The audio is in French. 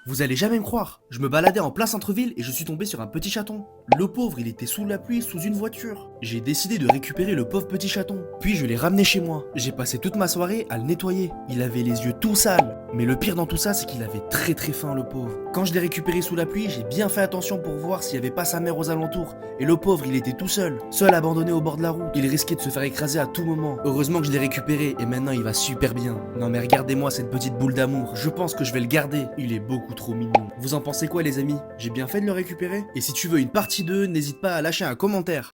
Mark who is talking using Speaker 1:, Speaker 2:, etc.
Speaker 1: Vous allez jamais me croire, je me baladais en plein centre-ville et je suis tombé sur un petit chaton. Le pauvre, il était sous la pluie, sous une voiture. J'ai décidé de récupérer le pauvre petit chaton, puis je l'ai ramené chez moi. J'ai passé toute ma soirée à le nettoyer. Il avait les yeux tout sales. Mais le pire dans tout ça, c'est qu'il avait très faim, le pauvre. Quand je l'ai récupéré sous la pluie, j'ai bien fait attention pour voir s'il n'y avait pas sa mère aux alentours. Et le pauvre, il était tout seul, abandonné au bord de la route. Il risquait de se faire écraser à tout moment. Heureusement que je l'ai récupéré et maintenant il va super bien. Non mais regardez-moi cette petite boule d'amour, je pense que je vais le garder. Il est beaucoup trop mignon. Vous en pensez quoi les amis? J'ai bien fait de le récupérer? Et si tu veux une partie 2, n'hésite pas à lâcher un commentaire.